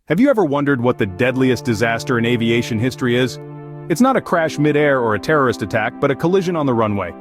Have you ever wondered what the deadliest disaster in aviation history is? It's not a crash mid-air or a terrorist attack, but a collision on the runway.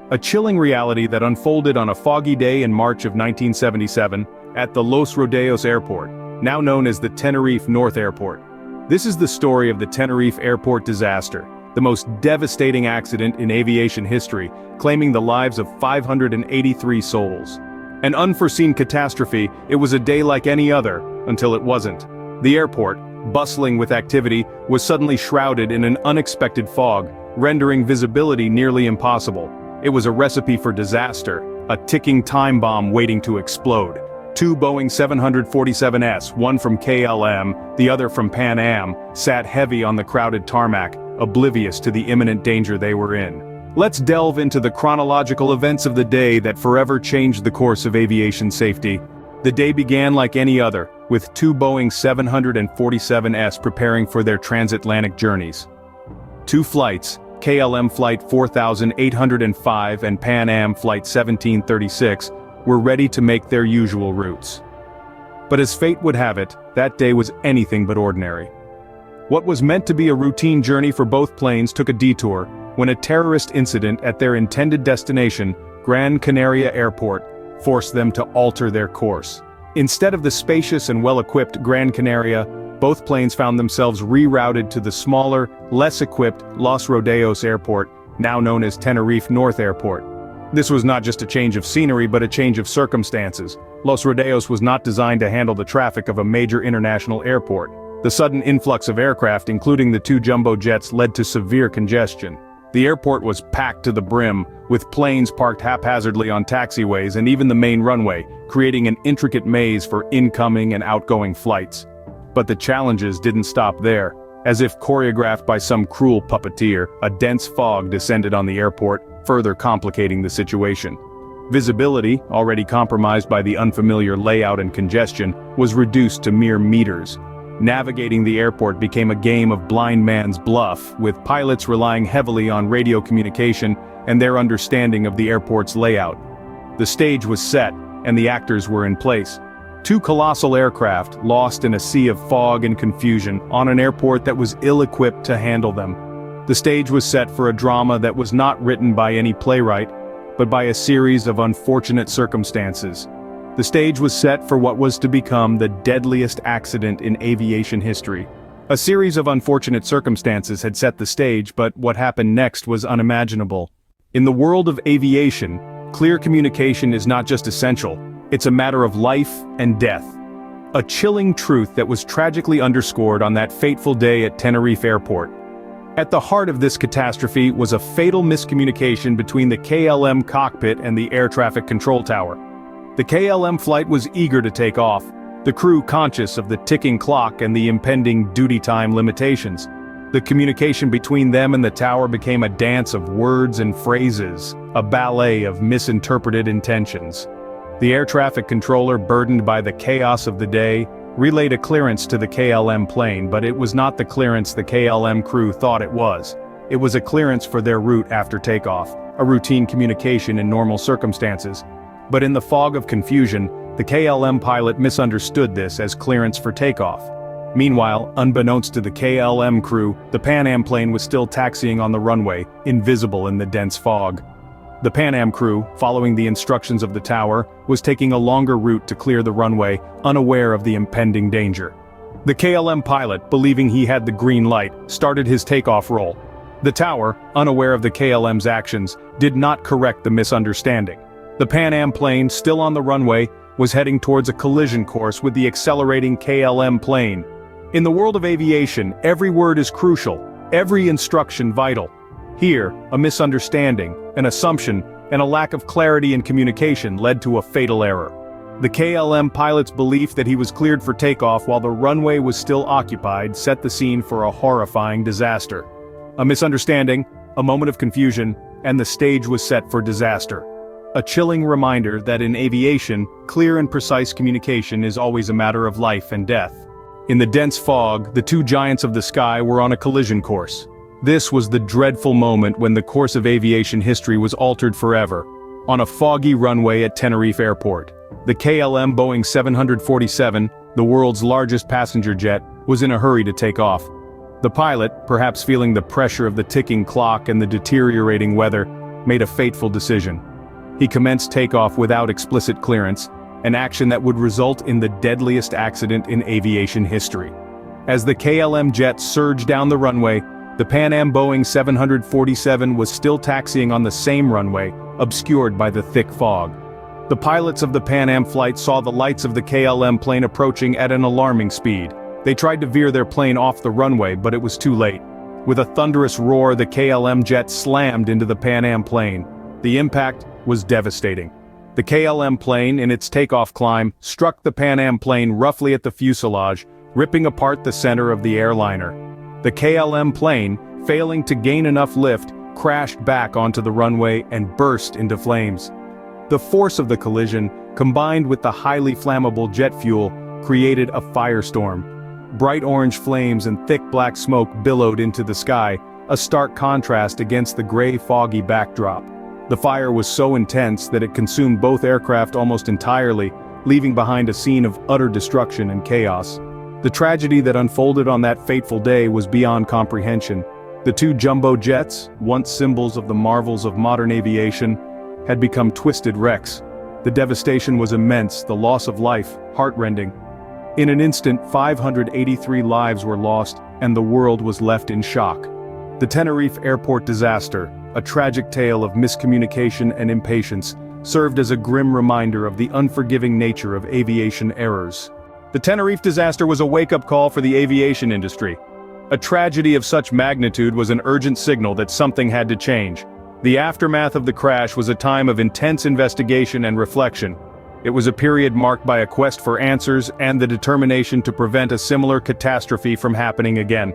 A chilling reality that unfolded on a foggy day in March of 1977 at the Los Rodeos Airport, now known as the Tenerife North Airport. This is the story of the Tenerife Airport disaster, the most devastating accident in aviation history, claiming the lives of 583 souls. An unforeseen catastrophe. It was a day like any other, until it wasn't. The airport, bustling with activity, was suddenly shrouded in an unexpected fog, rendering visibility nearly impossible. It was a recipe for disaster, a ticking time bomb waiting to explode. Two Boeing 747s, one from KLM, the other from Pan Am, sat heavy on the crowded tarmac, oblivious to the imminent danger they were in. Let's delve into the chronological events of the day that forever changed the course of aviation safety. The day began like any other, with two Boeing 747s preparing for their transatlantic journeys. Two flights, KLM Flight 4805 and Pan Am Flight 1736, were ready to make their usual routes. But as fate would have it, that day was anything but ordinary. What was meant to be a routine journey for both planes took a detour when a terrorist incident at their intended destination, Gran Canaria Airport, forced them to alter their course. Instead of the spacious and well-equipped Gran Canaria, both planes found themselves rerouted to the smaller, less equipped Los Rodeos Airport, now known as Tenerife North Airport. This was not just a change of scenery but a change of circumstances. Los Rodeos was not designed to handle the traffic of a major international airport. The sudden influx of aircraft, including the two jumbo jets, led to severe congestion. The airport was packed to the brim, with planes parked haphazardly on taxiways and even the main runway, creating an intricate maze for incoming and outgoing flights. But the challenges didn't stop there. As if choreographed by some cruel puppeteer, a dense fog descended on the airport, further complicating the situation. Visibility, already compromised by the unfamiliar layout and congestion, was reduced to mere meters. Navigating the airport became a game of blind man's bluff, with pilots relying heavily on radio communication and their understanding of the airport's layout. The stage was set, and the actors were in place. Two colossal aircraft, lost in a sea of fog and confusion, on an airport that was ill-equipped to handle them. The stage was set for a drama that was not written by any playwright, but by a series of unfortunate circumstances. The stage was set for what was to become the deadliest accident in aviation history. A series of unfortunate circumstances had set the stage, but what happened next was unimaginable. In the world of aviation, clear communication is not just essential, it's a matter of life and death. A chilling truth that was tragically underscored on that fateful day at Tenerife Airport. At the heart of this catastrophe was a fatal miscommunication between the KLM cockpit and the air traffic control tower. The KLM flight was eager to take off, the crew conscious of the ticking clock and the impending duty time limitations. The communication between them and the tower became a dance of words and phrases, a ballet of misinterpreted intentions. The air traffic controller, burdened by the chaos of the day, relayed a clearance to the KLM plane, but it was not the clearance the KLM crew thought it was. It was a clearance for their route after takeoff, a routine communication in normal circumstances. But in the fog of confusion, the KLM pilot misunderstood this as clearance for takeoff. Meanwhile, unbeknownst to the KLM crew, the Pan Am plane was still taxiing on the runway, invisible in the dense fog. The Pan Am crew, following the instructions of the tower, was taking a longer route to clear the runway, unaware of the impending danger. The KLM pilot, believing he had the green light, started his takeoff roll. The tower, unaware of the KLM's actions, did not correct the misunderstanding. The Pan Am plane, still on the runway, was heading towards a collision course with the accelerating KLM plane. In the world of aviation, every word is crucial, every instruction vital. Here, a misunderstanding, an assumption, and a lack of clarity in communication led to a fatal error. The KLM pilot's belief that he was cleared for takeoff while the runway was still occupied set the scene for a horrifying disaster. A misunderstanding, a moment of confusion, and the stage was set for disaster. A chilling reminder that in aviation, clear and precise communication is always a matter of life and death. In the dense fog, the two giants of the sky were on a collision course. This was the dreadful moment when the course of aviation history was altered forever. On a foggy runway at Tenerife Airport, the KLM Boeing 747, the world's largest passenger jet, was in a hurry to take off. The pilot, perhaps feeling the pressure of the ticking clock and the deteriorating weather, made a fateful decision. He commenced takeoff without explicit clearance, an action that would result in the deadliest accident in aviation history. As the KLM jet surged down the runway, the Pan Am Boeing 747 was still taxiing on the same runway, obscured by the thick fog. The pilots of the Pan Am flight saw the lights of the KLM plane approaching at an alarming speed. They tried to veer their plane off the runway, but it was too late. With a thunderous roar, the KLM jet slammed into the Pan Am plane. The impact was devastating. The KLM plane, in its takeoff climb, struck the Pan Am plane roughly at the fuselage, ripping apart the center of the airliner. The KLM plane, failing to gain enough lift, crashed back onto the runway and burst into flames. The force of the collision, combined with the highly flammable jet fuel, created a firestorm. Bright orange flames and thick black smoke billowed into the sky, a stark contrast against the gray, foggy backdrop. The fire was so intense that it consumed both aircraft almost entirely, leaving behind a scene of utter destruction and chaos. The tragedy that unfolded on that fateful day was beyond comprehension. The two jumbo jets, once symbols of the marvels of modern aviation, had become twisted wrecks. The devastation was immense, the loss of life, heartrending. In an instant, 583 lives were lost, and the world was left in shock. The Tenerife airport disaster, a tragic tale of miscommunication and impatience, served as a grim reminder of the unforgiving nature of aviation errors. The Tenerife disaster was a wake-up call for the aviation industry. A tragedy of such magnitude was an urgent signal that something had to change. The aftermath of the crash was a time of intense investigation and reflection. It was a period marked by a quest for answers and the determination to prevent a similar catastrophe from happening again.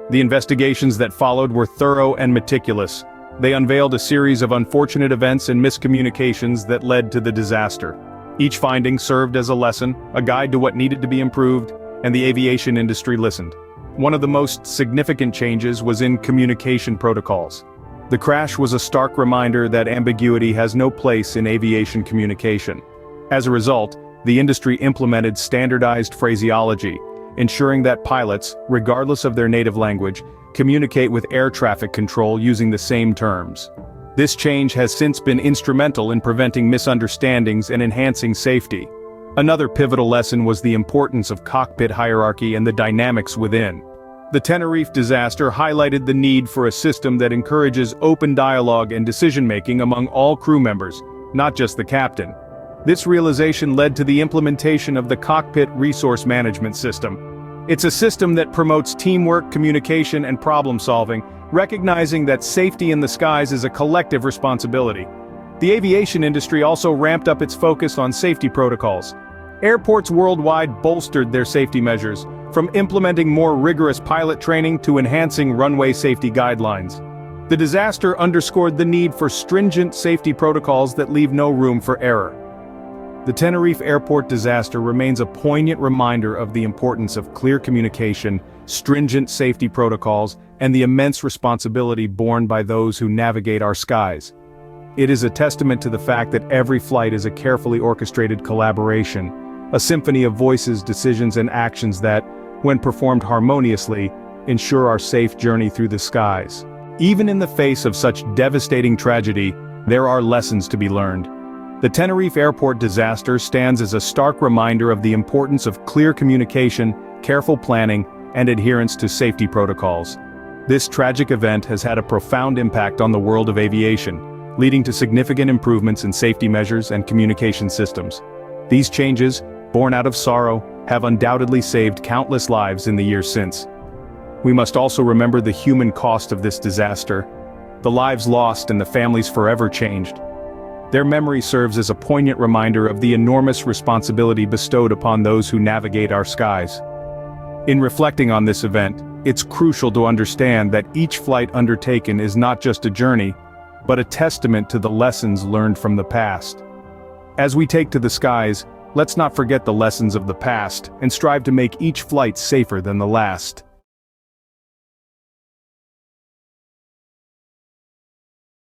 The investigations that followed were thorough and meticulous. They unveiled a series of unfortunate events and miscommunications that led to the disaster. Each finding served as a lesson, a guide to what needed to be improved, and the aviation industry listened. One of the most significant changes was in communication protocols. The crash was a stark reminder that ambiguity has no place in aviation communication. As a result, the industry implemented standardized phraseology, ensuring that pilots, regardless of their native language, communicate with air traffic control using the same terms. This change has since been instrumental in preventing misunderstandings and enhancing safety. Another pivotal lesson was the importance of cockpit hierarchy and the dynamics within. The Tenerife disaster highlighted the need for a system that encourages open dialogue and decision-making among all crew members, not just the captain. This realization led to the implementation of the Cockpit Resource Management System. It's a system that promotes teamwork, communication, and problem-solving, recognizing that safety in the skies is a collective responsibility. The aviation industry also ramped up its focus on safety protocols. Airports worldwide bolstered their safety measures, from implementing more rigorous pilot training to enhancing runway safety guidelines. The disaster underscored the need for stringent safety protocols that leave no room for error. The Tenerife airport disaster remains a poignant reminder of the importance of clear communication, stringent safety protocols, and the immense responsibility borne by those who navigate our skies. It is a testament to the fact that every flight is a carefully orchestrated collaboration, a symphony of voices, decisions, and actions that, when performed harmoniously, ensure our safe journey through the skies. Even in the face of such devastating tragedy, there are lessons to be learned. The Tenerife airport disaster stands as a stark reminder of the importance of clear communication, careful planning, and adherence to safety protocols. This tragic event has had a profound impact on the world of aviation, leading to significant improvements in safety measures and communication systems. These changes, born out of sorrow, have undoubtedly saved countless lives in the years since. We must also remember the human cost of this disaster, the lives lost and the families forever changed. Their memory serves as a poignant reminder of the enormous responsibility bestowed upon those who navigate our skies. In reflecting on this event, it's crucial to understand that each flight undertaken is not just a journey, but a testament to the lessons learned from the past. As we take to the skies, let's not forget the lessons of the past and strive to make each flight safer than the last.